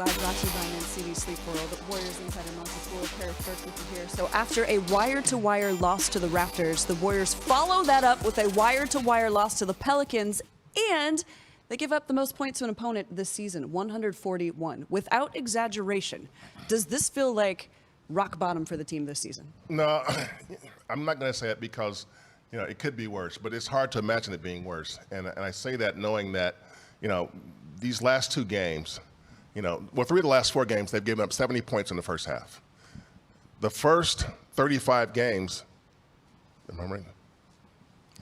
Live brought to you by NBC Sleep World. Warriors insider Monte, Poole, Kerith, Burke with you here. So after a wire-to-wire loss to the Raptors, the Warriors follow that up with a wire-to-wire loss to the Pelicans, and they give up the most points to an opponent this season, 141. Without exaggeration, does this feel like rock bottom for the team this season? No, I'm not going to say it because, it could be worse, but it's hard to imagine it being worse. And I say that knowing that, these last two games, 3 of the last 4 games, they've given up 70 points in the first half. The first 35 games, am I right?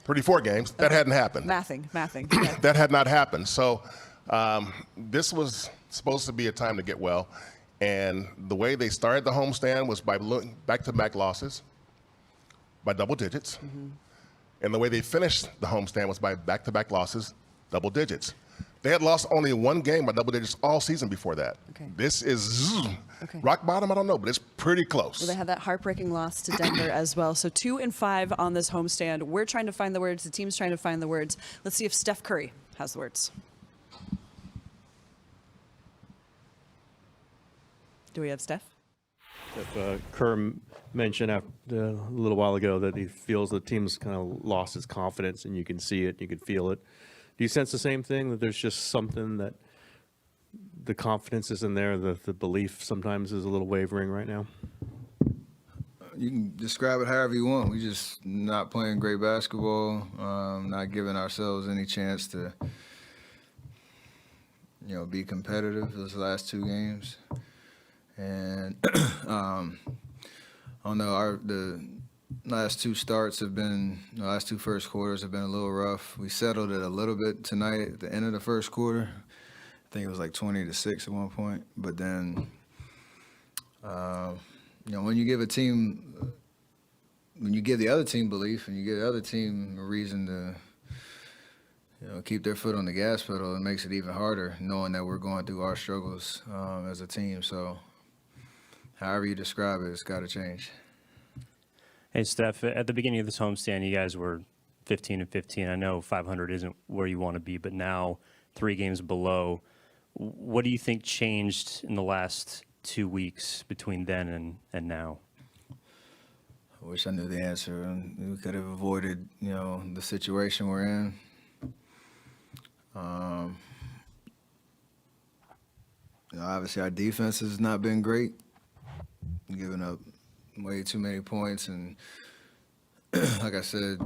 34 games, that hadn't happened. Mathing. Yeah. That had not happened. So this was supposed to be a time to get well. And the way they started the homestand was by back-to-back losses by double digits. Mm-hmm. And the way they finished the homestand was by back-to-back losses, double digits. They had lost only 1 game by double digits all season before that. Okay. This is rock bottom, I don't know, but it's pretty close. Well, they had that heartbreaking loss to Denver as well. So 2-5 on this homestand. We're trying to find the words. The team's trying to find the words. Let's see if Steph Curry has the words. Do we have Steph? Kerr mentioned a little while ago that he feels the team's kind of lost its confidence, and you can see it, you can feel it. Do you sense the same thing, that there's just something that the confidence isn't there, the belief sometimes is a little wavering right now? You can describe it however you want. We just not playing great basketball, not giving ourselves any chance to, be competitive those last 2 games. And I don't know, the last 2 starts have been, the last 2 first quarters have been a little rough. We settled it a little bit tonight at the end of the first quarter. I think it was like 20-6 at one point. But then, when you give the other team belief and you give the other team a reason to, keep their foot on the gas pedal, it makes it even harder knowing that we're going through our struggles as a team. So however you describe it, it's got to change. Hey, Steph, at the beginning of this homestand, you guys were 15-15. I know 500 isn't where you want to be, but now 3 games below. What do you think changed in the last 2 weeks between then and now? I wish I knew the answer. We could have avoided, the situation we're in. Obviously our defense has not been great, giving up way too many points, and like I said,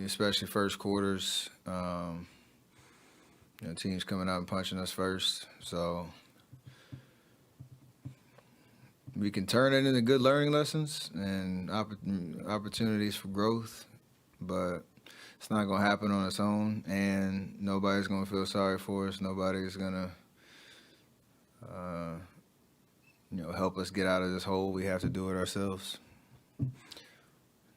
especially first quarters, teams coming out and punching us first. So we can turn it into good learning lessons and opportunities for growth, but it's not going to happen on its own, and nobody's going to feel sorry for us. Nobody's going to help us get out of this hole. We have to do it ourselves.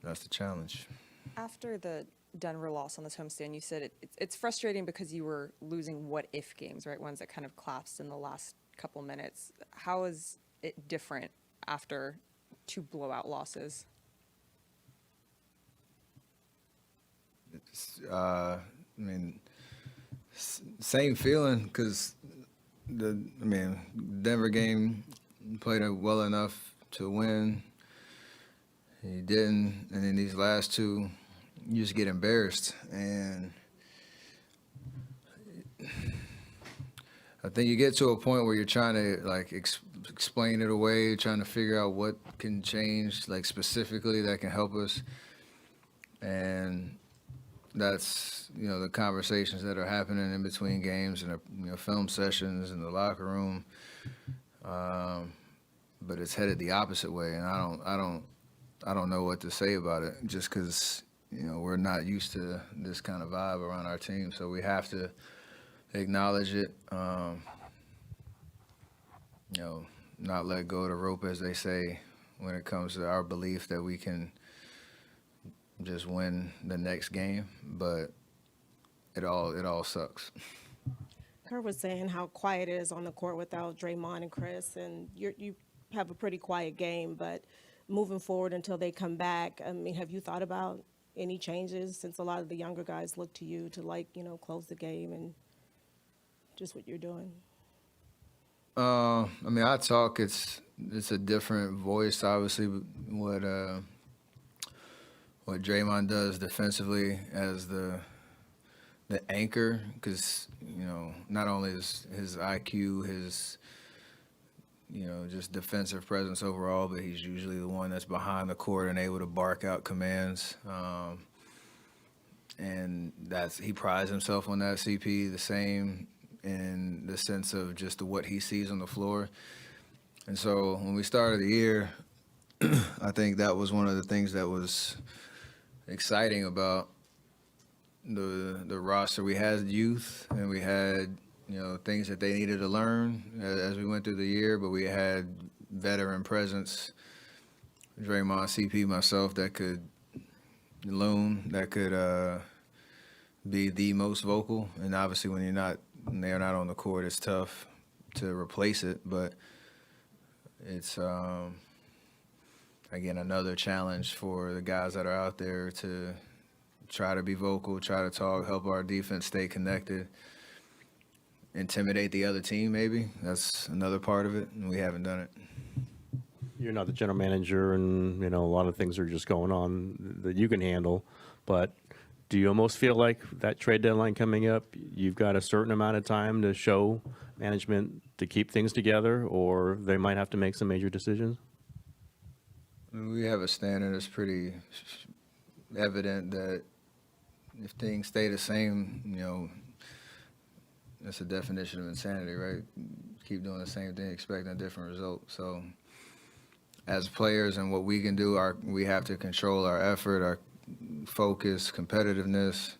That's the challenge. After the Denver loss on this homestand, you said it's frustrating because you were losing what-if games, right? Ones that kind of collapsed in the last couple minutes. How is it different after 2 blowout losses? Same feeling, because Denver game played it well enough to win. He didn't, and then these last 2, you just get embarrassed. And I think you get to a point where you're trying to explain it away, trying to figure out what can change, specifically that can help us. And that's, the conversations that are happening in between games and film sessions in the locker room. But it's headed the opposite way, and I don't know what to say about it, just because we're not used to this kind of vibe around our team. So we have to acknowledge it, not let go of the rope, as they say, when it comes to our belief that we can just win the next game. But it all sucks. Kerr was saying how quiet it is on the court without Draymond and Chris, and you have a pretty quiet game, but moving forward until they come back, have you thought about any changes, since a lot of the younger guys look to you to close the game and just what you're doing? I mean, I talk. It's a different voice, obviously. What Draymond does defensively as the anchor, because not only his IQ, his just defensive presence overall, but he's usually the one that's behind the court and able to bark out commands. And he prides himself on that. CP the same in the sense of just what he sees on the floor. And so when we started the year, I think that was one of the things that was exciting about the roster. We had youth, and we had things that they needed to learn as we went through the year, but we had veteran presence, Draymond, CP, myself, that could loom, that could be the most vocal. And obviously when they're not on the court, it's tough to replace it, but it's again another challenge for the guys that are out there to try to be vocal, try to talk, help our defense stay connected, intimidate the other team maybe. That's another part of it, and we haven't done it. You're not the general manager, and a lot of things are just going on that you can handle, but do you almost feel like that trade deadline coming up, you've got a certain amount of time to show management to keep things together, or they might have to make some major decisions? We have a standard that's pretty evident that if things stay the same, that's a definition of insanity, right? Keep doing the same thing, expecting a different result. So as players and what we can do, we have to control our effort, our focus, competitiveness,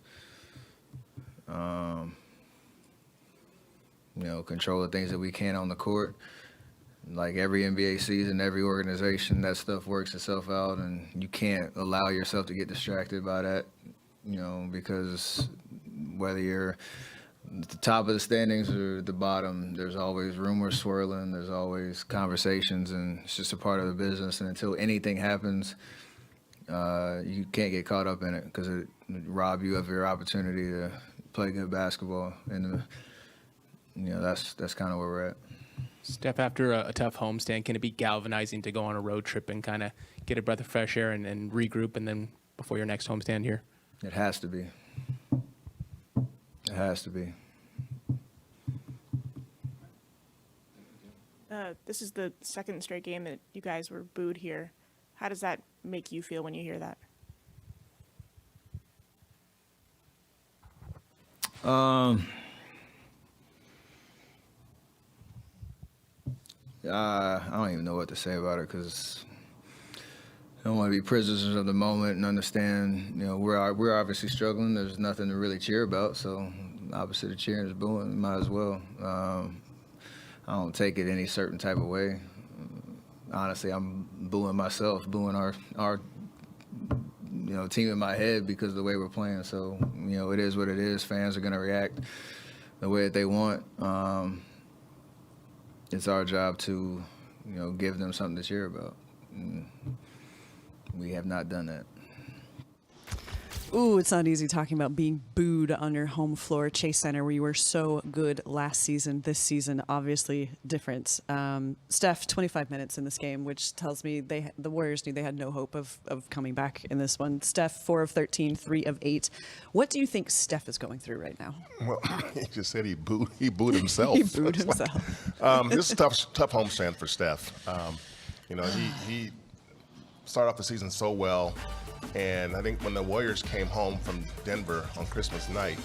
control the things that we can on the court. Like every NBA season, every organization, that stuff works itself out, and you can't allow yourself to get distracted by that, because whether you're at the top of the standings or at the bottom, there's always rumors swirling, there's always conversations, and it's just a part of the business. And until anything happens, you can't get caught up in it, because it rob you of your opportunity to play good basketball. And that's kind of where we're at. Steph, after a tough homestand, can it be galvanizing to go on a road trip and kind of get a breath of fresh air and regroup, and then before your next homestand here? It has to be. It has to be. This is the second straight game that you guys were booed here. How does that make you feel when you hear that? I don't even know what to say about it, because I don't want to be prisoners of the moment and understand, we're obviously struggling. There's nothing to really cheer about, so opposite of cheering is booing. Might as well. I don't take it any certain type of way. Honestly, I'm booing myself, booing our team in my head because of the way we're playing. So, it is what it is. Fans are going to react the way that they want. It's our job to, give them something to cheer about. And we have not done that. Ooh, it's not easy talking about being booed on your home floor, Chase Center, where you were so good last season. This season, obviously different. Steph, 25 minutes in this game, which tells me the Warriors knew they had no hope of coming back in this one. Steph, 4 of 13, 3 of 8. What do you think Steph is going through right now? Well, he just said he booed himself. He booed himself. This is tough homestand for Steph. He started off the season so well. And I think when the Warriors came home from Denver on Christmas night,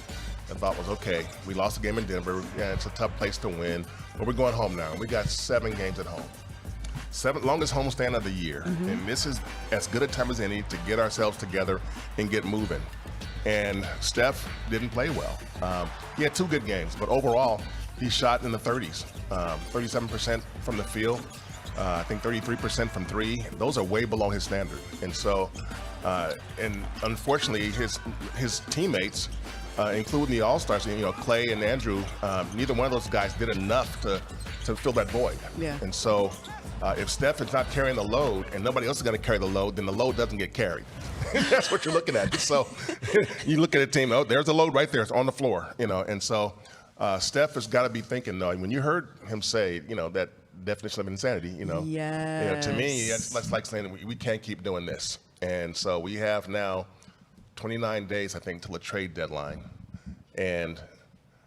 the thought was, okay, we lost a game in Denver. Yeah, it's a tough place to win, but we're going home now. We got 7 games at home. 7 longest homestand of the year. Mm-hmm. And this is as good a time as any to get ourselves together and get moving. And Steph didn't play well. He had 2 good games, but overall, he shot in the 30s, 37% from the field. I think 33% from 3. Those are way below his standard. And so, and unfortunately, his teammates, including the All-Stars, Clay and Andrew, neither one of those guys did enough to fill that void. Yeah. And so, if Steph is not carrying the load and nobody else is going to carry the load, then the load doesn't get carried. That's what you're looking at. So, you look at a team. Oh, there's a load right there. It's on the floor. And so. Steph has got to be thinking, though, when you heard him say, that definition of insanity, to me, that's like saying we can't keep doing this. And so we have now 29 days, I think, till a trade deadline. And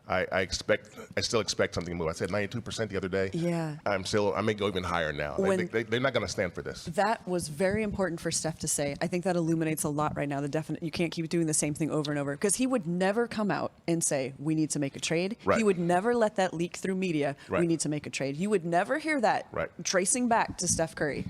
I still expect something to move. I said 92% the other day. Yeah. I may go even higher now. They're not going to stand for this. That was very important for Steph to say. I think that illuminates a lot right now. You can't keep doing the same thing over and over, because he would never come out and say, we need to make a trade. Right. He would never let that leak through media. Right. We need to make a trade. You would never hear that tracing back to Steph Curry.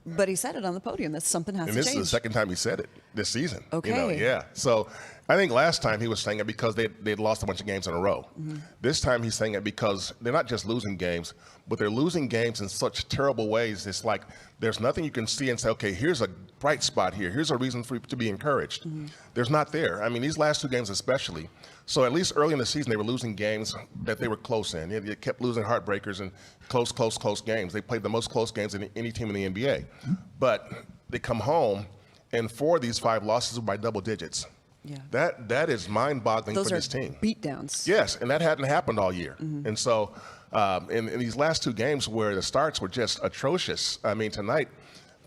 But he said it on the podium that something has to change. And this is the second time he said it this season. Okay. Yeah. So I think last time he was saying it because they'd lost a bunch of games in a row. Mm-hmm. This time he's saying it because they're not just losing games, but they're losing games in such terrible ways. It's like there's nothing you can see and say, okay, here's a bright spot here. Here's a reason for you to be encouraged. Mm-hmm. There's not there. I mean, these last two games especially. So at least early in the season, they were losing games that they were close in. They kept losing heartbreakers and close games. They played the most close games than any team in the NBA. Mm-hmm. But they come home, and 4 of these 5 losses were by double digits. Yeah. That is mind-boggling for this team. Those are beatdowns. Yes, and that hadn't happened all year. Mm-hmm. And so in these last 2 games where the starts were just atrocious, I mean, tonight,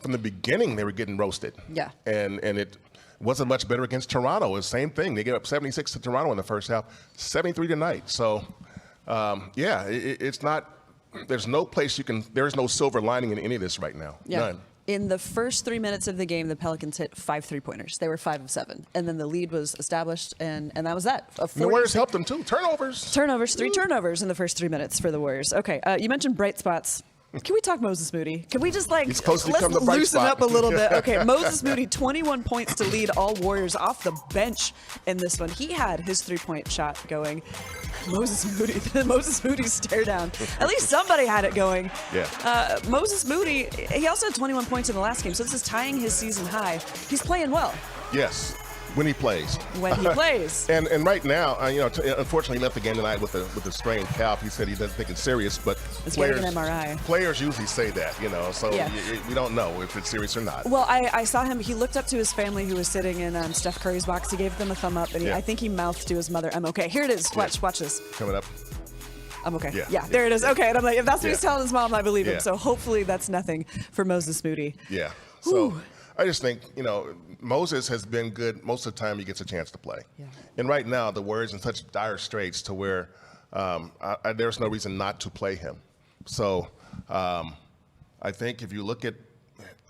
from the beginning, they were getting roasted. Yeah. And it wasn't much better against Toronto. It was the same thing. They gave up 76 to Toronto in the first half, 73 tonight. So, it's not – there's no place there is no silver lining in any of this right now. Yeah. None. In the first 3 minutes of the game, the Pelicans hit 5 3-pointers. They were 5 of 7. And then the lead was established, and that was that. And the Warriors helped them, too. Turnovers. 3 turnovers in the first 3 minutes for the Warriors. Okay, you mentioned bright spots. Can we talk Moses Moody? Can we just let's loosen up a little bit? Okay, Moses Moody, 21 points to lead all Warriors off the bench in this one. He had his 3-point shot going. Moses Moody's stare down. At least somebody had it going. Yeah. Moses Moody, he also had 21 points in the last game, so this is tying his season high. He's playing well. Yes. When he plays. When he plays. And right now, unfortunately, he left the game tonight with a strained calf. He said he doesn't think it's serious, but it's getting an MRI. Players usually say that, so we don't know if it's serious or not. Well, I saw him. He looked up to his family who was sitting in Steph Curry's box. He gave them a thumb up, and I think he mouthed to his mother, "I'm okay." Here it is. Watch this. Coming up. I'm okay. Yeah, there it is. Okay, and I'm like, if that's what he's telling his mom, I believe him. Yeah. So hopefully that's nothing for Moses Moody. Yeah. So I just think, Moses has been good most of the time he gets a chance to play. Yeah. And right now, the Warriors in such dire straits to where there's no reason not to play him. So I think if you look at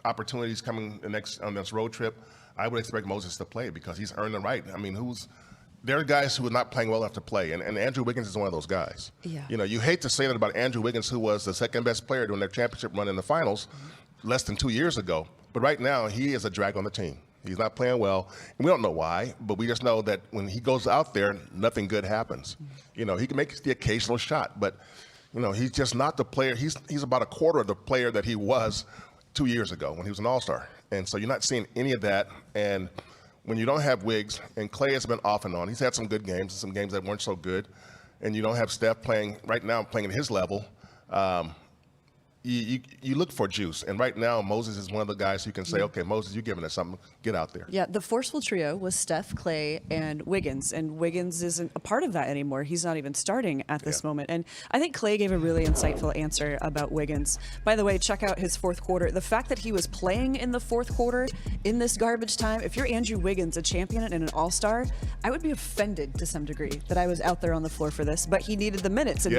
opportunities coming on this road trip, I would expect Moses to play because he's earned the right. I mean, there are guys who are not playing well enough to play, and Andrew Wiggins is one of those guys. Yeah. You hate to say that about Andrew Wiggins, who was the second best player during their championship run in the finals less than 2 years ago. But right now, he is a drag on the team. He's not playing well, and we don't know why, but we just know that when he goes out there, nothing good happens. He can make the occasional shot, but, he's just not the player. He's about a quarter of the player that he was 2 years ago when he was an all-star. And so you're not seeing any of that. And when you don't have Wiggs, and Clay has been off and on, he's had some good games and some games that weren't so good, and you don't have Steph playing at his level, you look for juice. And right now, Moses is one of the guys who can say, okay, Moses, you're giving us something. Get out there. Yeah, the forceful trio was Steph, Clay, and Wiggins. And Wiggins isn't a part of that anymore. He's not even starting at this moment. And I think Clay gave a really insightful answer about Wiggins. By the way, check out his fourth quarter. The fact that he was playing in the fourth quarter in this garbage time, if you're Andrew Wiggins, a champion and an all-star, I would be offended to some degree that I was out there on the floor for this. But he needed the minutes. And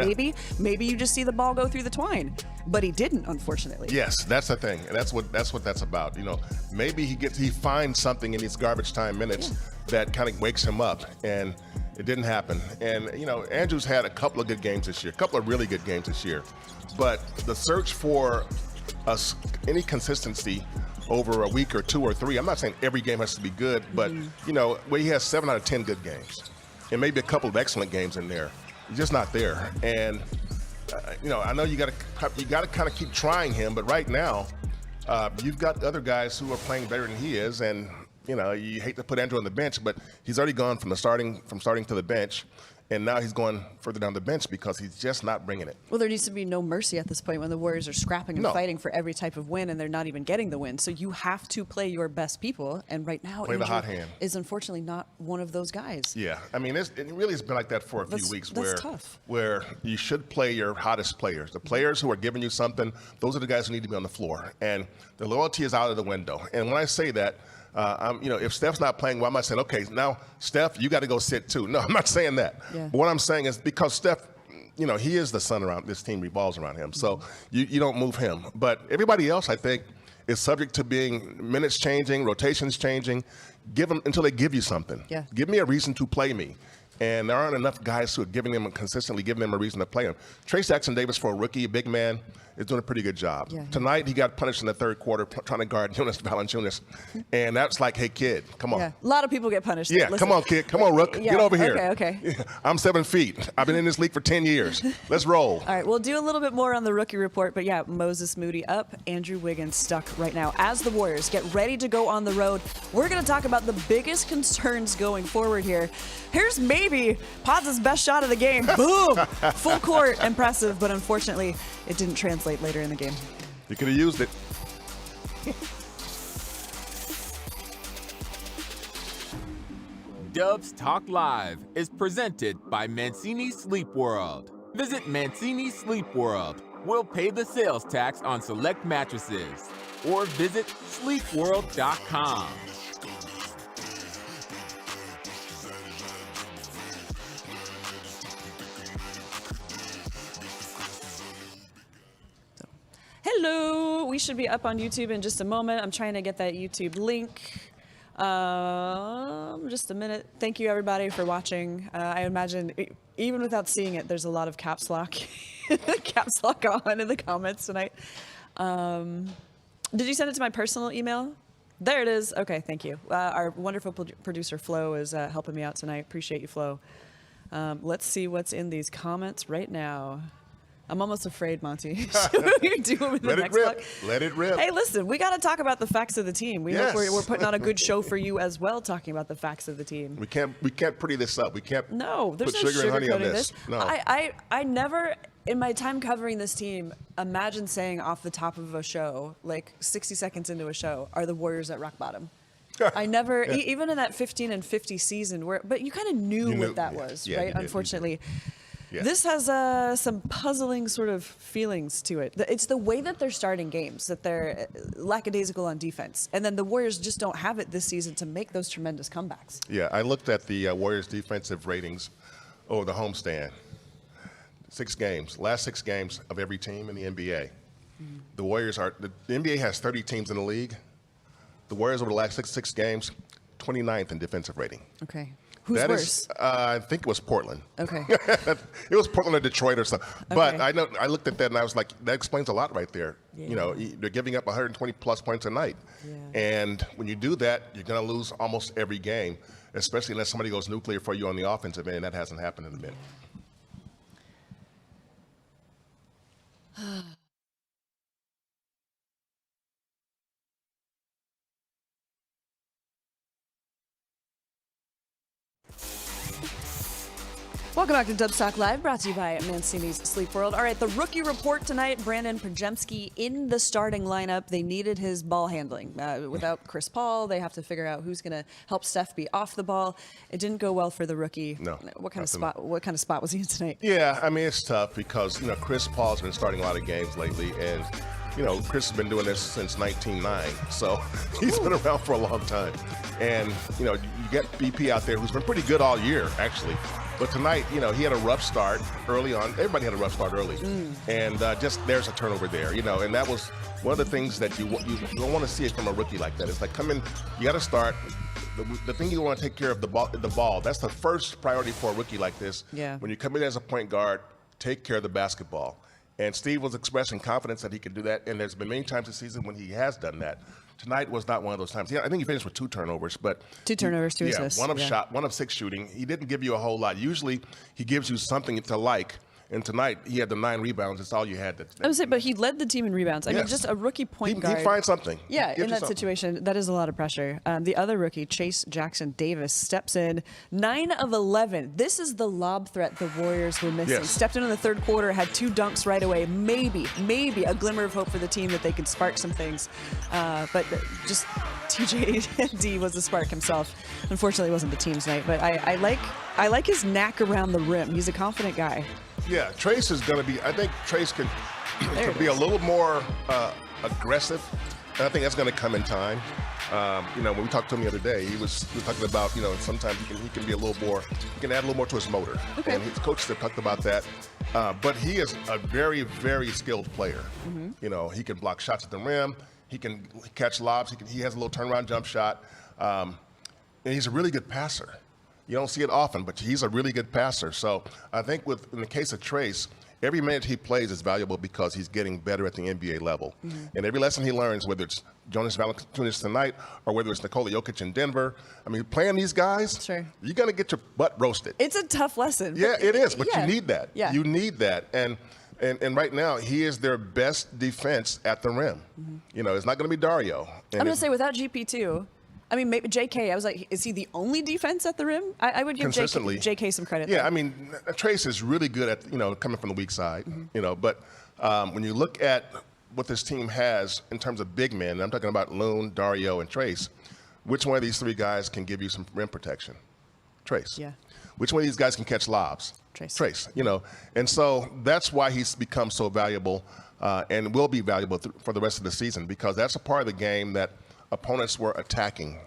maybe you just see the ball go through the twine. But he didn't, unfortunately. Yes, that's the thing, and that's what that's about. Maybe he finds something in these garbage time minutes that kind of wakes him up, and it didn't happen. And Andrew's had a couple of good games this year, a couple of really good games this year, but the search for any consistency over a week or 2 or 3. I'm not saying every game has to be good, but where he has 7 out of 10 good games, and maybe a couple of excellent games in there, he's just not there. And I know you got to kind of keep trying him, but right now, you've got other guys who are playing better than he is, and you hate to put Andrew on the bench, but he's already gone from starting to the bench, And now he's going further down the bench because he's just not bringing it. Well, there needs to be no mercy at this point when the Warriors are scrapping and No. fighting for every type of win, and they're not even getting the win. So you have to play your best people, and right now, Play the Andrew hot hand. is unfortunately not one of those guys. Yeah, I mean, it really has been like that for a That's- few weeks that's tough. where you should play your hottest players. The players who are giving you something, those are the guys who need to be on the floor. And the loyalty is out of the window. And when I say that, if Steph's not playing, well, I'm not saying, okay, now, Steph, you got to go sit too. No, I'm not saying that. Yeah. But what I'm saying is because Steph, he is the sun around, this team revolves around him. So you don't move him. But everybody else, I think, is subject to being minutes changing, rotations changing. Give them until they give you something. Yeah. Give me a reason to play me. And there aren't enough guys who are consistently giving them a reason to play him. Trace Jackson-Davis, for a rookie, a big man, is doing a pretty good job. Yeah. Tonight, he got punished in the third quarter trying to guard Jonas Valanciunas. And that's like, hey, kid, come on. Yeah, a lot of people get punished. Yeah, Listen. come on, kid. Come on, Rook. Yeah, Get over here. okay. I'm 7 feet. I've been in this league for 10 years. Let's roll. All right, we'll do a little bit more on the rookie report, but yeah, Moses Moody up, Andrew Wiggins stuck right now. As the Warriors get ready to go on the road, we're going to talk about the biggest concerns going forward here. Here's maybe Pods' best shot of the game. Boom! Full court, impressive, but unfortunately, it didn't translate later in the game. You could have used it. Dubs Talk Live is presented by Mancini Sleep World. Visit Mancini Sleep World. We'll pay the sales tax on select mattresses. Or visit sleepworld.com. Hello! We should be up on YouTube in just a moment. I'm trying to get that YouTube link. Just a minute. Thank you, everybody, for watching. I imagine, even without seeing it, there's a lot of caps lock on in the comments tonight. Did you send it to my personal email? There it is. Okay, thank you. Our wonderful producer, Flo, is helping me out tonight. Appreciate you, Flo. Let's see what's in these comments right now. I'm almost afraid, Monty. What are you doing with the next block? Let it rip. Hey, listen, we got to talk about the facts of the team. We Yes. hope we're putting on a good show for you as well, talking about the facts of the team. We can't pretty this up. We can't No, there's put no sugar and honey on sugarcoating this. this. No. I never, in my time covering this team, imagine saying off the top of a show, like 60 seconds into a show, are the Warriors at rock bottom? I never, even in that 15 and 50 season, but you kind of knew what that was, Yeah, right? you did. Unfortunately. Yeah. This has some puzzling sort of feelings to it. It's the way that they're starting games, that they're lackadaisical on defense. And then the Warriors just don't have it this season to make those tremendous comebacks. Yeah, I looked at the Warriors' defensive ratings over the homestand. 6 games, last 6 games of every team in the NBA. The Warriors the NBA has 30 teams in the league. The Warriors over the last six games, 29th in defensive rating. Okay. Who's That worse? is, I think it was Portland. Okay. It was Portland or Detroit or something. But Okay. I looked at that and I was like, that explains a lot right there. Yeah. They're giving up 120 plus points a night. Yeah. And when you do that, you're going to lose almost every game, especially unless somebody goes nuclear for you on the offensive end. That hasn't happened in a minute. Welcome back to Dubstock Live, brought to you by Mancini's Sleep World. All right, the rookie report tonight, Brandon Pajemski in the starting lineup. They needed his ball handling. Without Chris Paul, they have to figure out who's going to help Steph be off the ball. It didn't go well for the rookie. No. What kind of spot was he in tonight? Yeah, I mean, it's tough because, Chris Paul's been starting a lot of games lately. And, Chris has been doing this since 1909. So he's been around for a long time. And, you get BP out there who's been pretty good all year, actually. But tonight, he had a rough start early on. Everybody had a rough start early. And just there's a turnover there, and that was one of the things that you don't want to see it from a rookie like that. It's like, come in, you got to start. The thing you want to take care of the ball. That's the first priority for a rookie like this. Yeah. When you come in as a point guard, take care of the basketball. And Steve was expressing confidence that he could do that. And there's been many times this season when he has done that. Tonight was not one of those times. Yeah, I think he finished with 2 turnovers, but 2 turnovers, 2 assists. One of 6 shooting. He didn't give you a whole lot. Usually, he gives you something to like, And tonight, he had the 9 rebounds. That's all you had. I would say, but he led the team in rebounds. I mean, Yes. just a rookie point guard. He finds something. Yeah, Gives in you that something. situation, that is a lot of pressure. The other rookie, Chase Jackson Davis, steps in 9 of 11. This is the lob threat the Warriors were missing. Yes. Stepped in the third quarter, had 2 dunks right away. Maybe a glimmer of hope for the team that they could spark some things. But just TJD was the spark himself. Unfortunately, it wasn't the team's night. But I like his knack around the rim. He's a confident guy. Yeah, Trace is going to be. I think Trace could There be it a is. little more aggressive, and I think that's going to come in time. When we talked to him the other day, we were talking about sometimes he can be a little more. He can add a little more to his motor, Okay. and his coaches have talked about that. But he is a very, very skilled player. He can block shots at the rim. He can catch lobs. He has a little turnaround jump shot, and he's a really good passer. You don't see it often, but he's a really good passer. So I think in the case of Trace, every minute he plays is valuable because he's getting better at the NBA level. And every lesson he learns, whether it's Jonas Valanciunas tonight or whether it's Nikola Jokic in Denver, I mean, playing these guys, Sure. you're going to get your butt roasted. It's a tough lesson. Yeah, it is, but yeah. you need that. Yeah. You need that. And right now, he is their best defense at the rim. It's not going to be Dario. I'm going to say without GP2, I mean, maybe JK, I was like, is he the only defense at the rim? I would give Consistently. JK some credit. Yeah, there. I mean, Trace is really good at, coming from the weak side, but when you look at what this team has in terms of big men, and I'm talking about Loon, Dario, and Trace, which one of these 3 guys can give you some rim protection? Trace. Yeah. Which one of these guys can catch lobs? Trace. And so that's why he's become so valuable and will be valuable for the rest of the season, because that's a part of the game that opponents were attacking,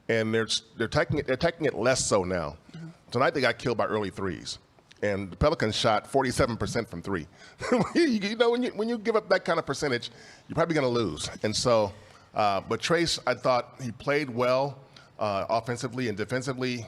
and they're attacking it less so now. Tonight they got killed by early threes, and the Pelicans shot 47% from 3. When you give up that kind of percentage, you're probably going to lose. And so, but Trace, I thought he played well offensively and defensively.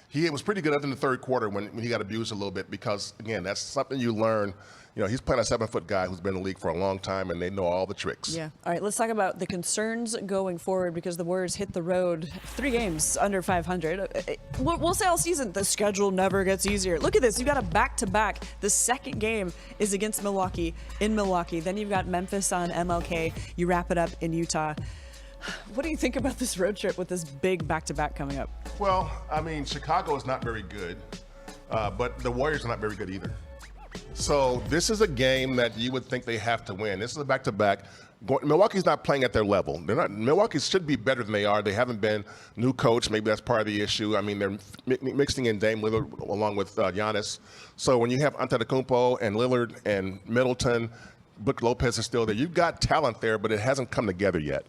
He was pretty good up in the third quarter when he got abused a little bit, because again, that's something you learn. He's playing a 7-foot guy who's been in the league for a long time, and they know all the tricks. Yeah. All right, let's talk about the concerns going forward, because the Warriors hit the road 3 games under 500. We'll say all season, the schedule never gets easier. Look at this. You got a back-to-back. The second game is against Milwaukee in Milwaukee. Then you've got Memphis on MLK. You wrap it up in Utah. What do you think about this road trip with this big back-to-back coming up? Well, I mean, Chicago is not very good, but the Warriors are not very good either. So this is a game that you would think they have to win. This is a back-to-back. Milwaukee's not playing at their level. They're not. Milwaukee should be better than they are. They haven't been. New coach, maybe that's part of the issue. I mean, they're mixing in Dame Lillard along with Giannis. So when you have Antetokounmpo and Lillard and Middleton, Brook Lopez is still there. You've got talent there, but it hasn't come together yet.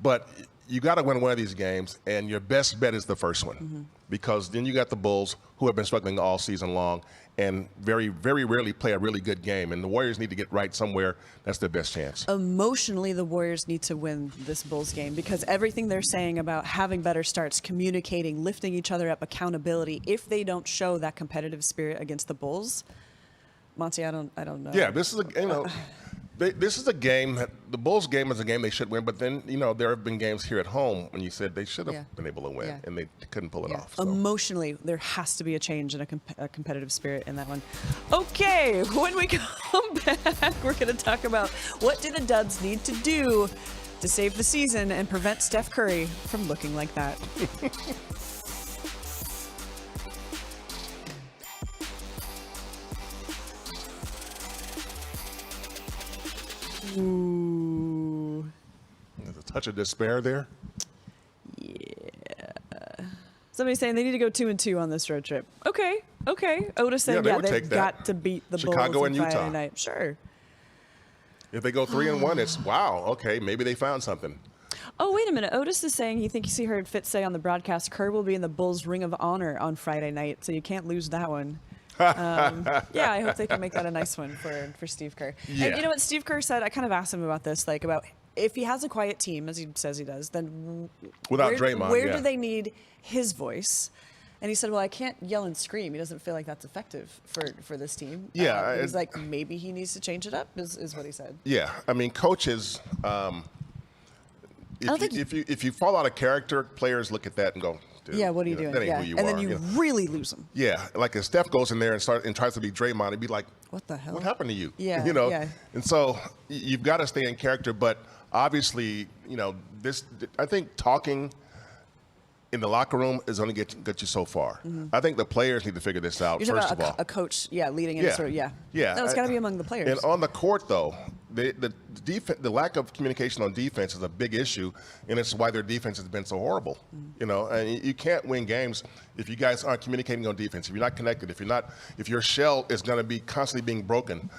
But you got to win one of these games, and your best bet is the first one, because then you got the Bulls, who have been struggling all season long and very, very rarely play a really good game. And the Warriors need to get right somewhere. That's their best chance. Emotionally, the Warriors need to win this Bulls game, because everything they're saying about having better starts, communicating, lifting each other up, accountability, if they don't show that competitive spirit against the Bulls, Monte, I don't know. Yeah, this is this is a game that the Bulls game is a game they should win, but then there have been games here at home when you said they should have been able to win, and they couldn't pull it off. So. Emotionally, there has to be a change in a competitive spirit in that one. Okay, when we come back, we're going to talk about what do the Dubs need to do to save the season and prevent Steph Curry from looking like that. Ooh. There's a touch of despair there. Somebody's saying they need to go 2-2 on this road trip. Okay. Otis saying, they would take they've that. got to beat the Chicago Bulls and on Friday Utah. night. Sure. If they go 3-1, it's wow. Okay, maybe they found something. Oh, wait a minute. Otis is saying he thinks he heard Fitz say on the broadcast, Kerr will be in the Bulls' Ring of Honor on Friday night, so you can't lose that one. Yeah, I hope they can make that a nice one for Steve Kerr. Yeah. And you know what Steve Kerr said? I kind of asked him about this, about if he has a quiet team, as he says he does, then Without where, Draymond, where yeah. do they need his voice? And he said, well, I can't yell and scream. He doesn't feel like that's effective for this team. Yeah, he's like, maybe he needs to change it up, is what he said. Yeah, I mean, coaches. If you fall out of character, players look at that and go, dude. Yeah, what are you know, doing? That ain't Yeah, who you and are. then you know? really lose them. Yeah, like if Steph goes in there and tries to be Draymond, it'd be like, What the hell? what happened to you? Yeah, you know. yeah. And so you've got to stay in character, but obviously, you know, I think talking in the locker room is only get you so far. I think the players need to figure this out. Mm-hmm. You're First talking of about all, a coach, leading in sort of, yeah. No, it's got to be among the players. And on the court, though, the lack of communication on defense is a big issue, and it's why their defense has been so horrible. You know, and you can't win games if you guys aren't communicating on defense. If you're not connected, if your shell is going to be constantly being broken.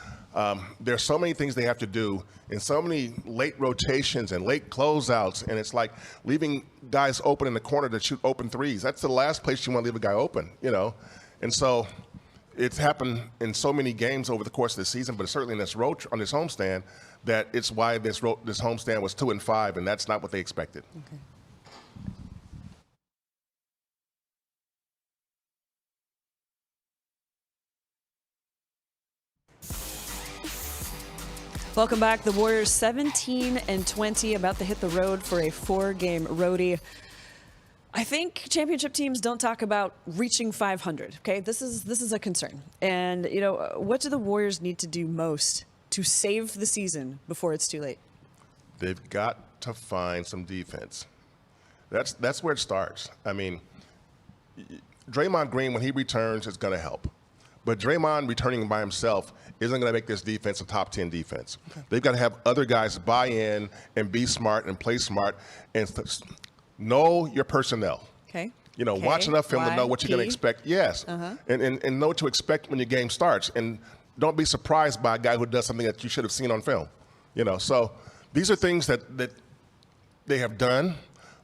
There's so many things they have to do, and so many late rotations and late closeouts, and it's like leaving guys open in the corner to shoot open threes. That's the last place you want to leave a guy open, you know. And so it's happened in so many games over the course of the season, but certainly in this on this homestand, that it's why this homestand was 2-5, and that's not what they expected. Okay. Welcome back. The Warriors 17-20, about to hit the road for a 4-game roadie. I think championship teams don't talk about reaching 500. Okay, this is a concern. And you know, what do the Warriors need to do most to save the season before it's too late? They've got to find some defense. That's where it starts. I mean, Draymond Green, when he returns, is going to help. But Draymond returning by himself isn't going to make this defense a top 10 defense. Okay. They've got to have other guys buy in and be smart and play smart and know your personnel. Okay. You know, watch enough film to know what you're going to expect. Yes. And know what to expect when your game starts. And don't be surprised by a guy who does something that you should have seen on film. You know, so these are things that they have done,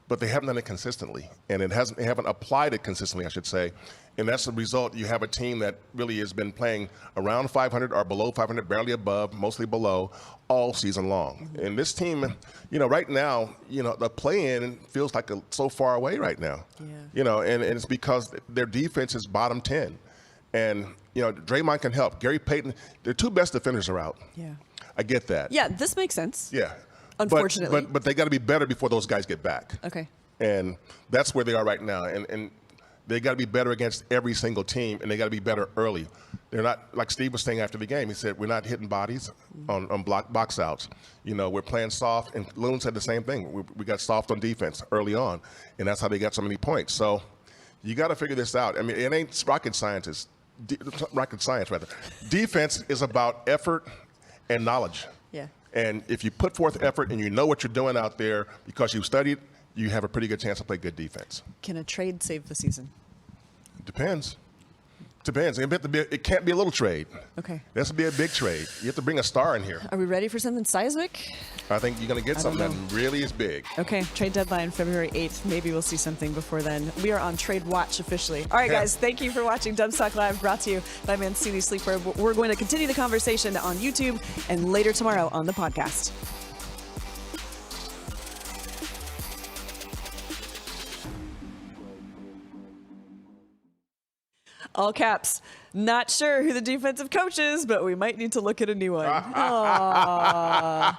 but they haven't done it consistently. And they haven't applied it consistently, I should say. And that's the result. You have a team that really has been playing around 500 or below 500, barely above, mostly below, all season long. And this team, you know, right now, you know, the play-in feels like so far away right now. Yeah. You know, and it's because their defense is bottom 10. And, you know, Draymond can help. Gary Payton, their two best defenders are out. Yeah. I get that. Yeah, this makes sense. Yeah. Unfortunately. But they got to be better before those guys get back. Okay. And that's where they are right now. And they got to be better against every single team, and they got to be better early. They're not, like Steve was saying after the game, he said, we're not hitting bodies on box outs. You know, we're playing soft, and Loon said the same thing. We got soft on defense early on, and that's how they got so many points. So you got to figure this out. I mean, it ain't rocket science, rather. Defense is about effort and knowledge. Yeah. And if you put forth effort and you know what you're doing out there because you've studied, you have a pretty good chance to play good defense. Can a trade save the season? Depends. It can't be a little trade. Okay. It has to be a big trade. You have to bring a star in here. Are we ready for something seismic? I think you're going to get something that really is big. Okay, trade deadline February 8th. Maybe we'll see something before then. We are on Trade Watch officially. All right, guys, thank you for watching Dubs Talk Live, brought to you by Mancini Sleepwear. We're going to continue the conversation on YouTube and later tomorrow on the podcast. All caps. Not sure who the defensive coach is, but we might need to look at a new one. Well,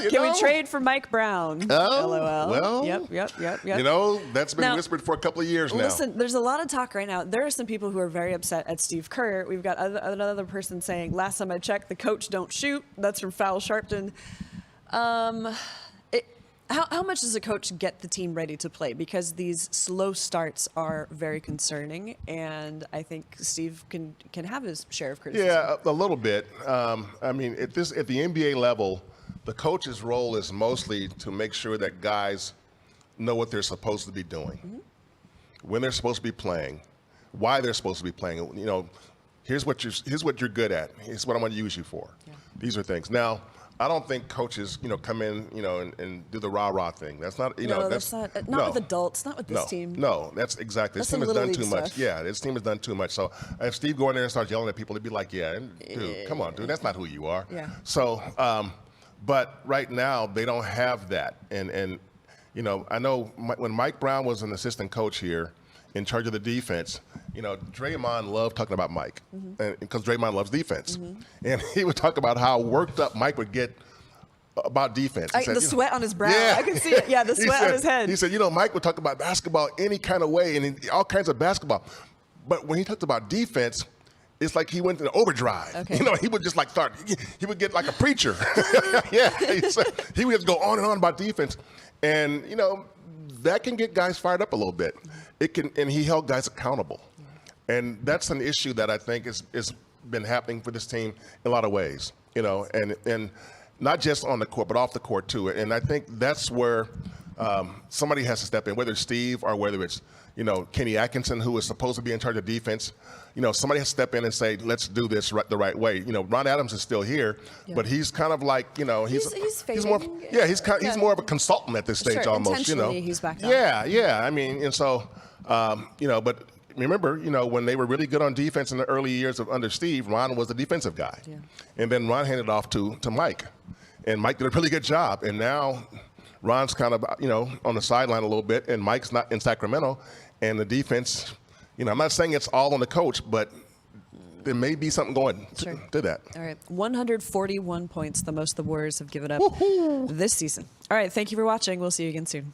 Can we trade for Mike Brown? Oh, LOL. well. Yep. You know, that's been Now, whispered for a couple of years now. Listen, there's a lot of talk right now. There are some people who are very upset at Steve Kerr. We've got another person saying, last time I checked, the coach don't shoot. That's from Foul Sharpton. How much does a coach get the team ready to play? Because these slow starts are very concerning, and I think Steve can have his share of criticism. Yeah, a little bit. I mean, at the NBA level, the coach's role is mostly to make sure that guys know what they're supposed to be doing, when they're supposed to be playing, why they're supposed to be playing. You know, here's what you're good at. Here's what I'm going to use you for. Yeah. These are things. Now, I don't think coaches, come in, and do the rah-rah thing. That's not, that's not with adults, not with this team. No, that's exactly. This team has done too much. Yeah, this team has done too much. So if Steve go in there and start yelling at people, they'd be like, yeah, dude, come on, dude, that's not who you are. Yeah. So, but right now they don't have that. And I know when Mike Brown was an assistant coach here, in charge of the defense, Draymond loved talking about Mike, because Draymond loves defense. And he would talk about how worked up Mike would get about defense. He said, The sweat on his brow. I can see it. Yeah, the He sweat said- on his head. He said, Mike would talk about basketball any kind of way and all kinds of basketball. But when he talked about defense, it's like he went into overdrive. Okay. He would just he would get like a preacher. Yeah, he would just go on and on about defense. And, that can get guys fired up a little bit. And he held guys accountable. And that's an issue that I think is been happening for this team in a lot of ways, and not just on the court, but off the court too. And I think that's where somebody has to step in, whether it's Steve or whether it's, Kenny Atkinson, who is supposed to be in charge of defense. Somebody has to step in and say, let's do this the right way. Ron Adams is still here, but he's kind of like, he's more, fading. He's more of a consultant at this stage, Sure, almost, intentionally he's backed up. Yeah. I mean, and so, but remember, when they were really good on defense in the early years under Steve, Ron was the defensive guy. Yeah. And then Ron handed off to Mike. And Mike did a really good job. And now Ron's kind of, on the sideline a little bit, and Mike's not in Sacramento. And the defense, I'm not saying it's all on the coach, but there may be something going to that. All right. 141 points, the most the Warriors have given up this season. All right. Thank you for watching. We'll see you again soon.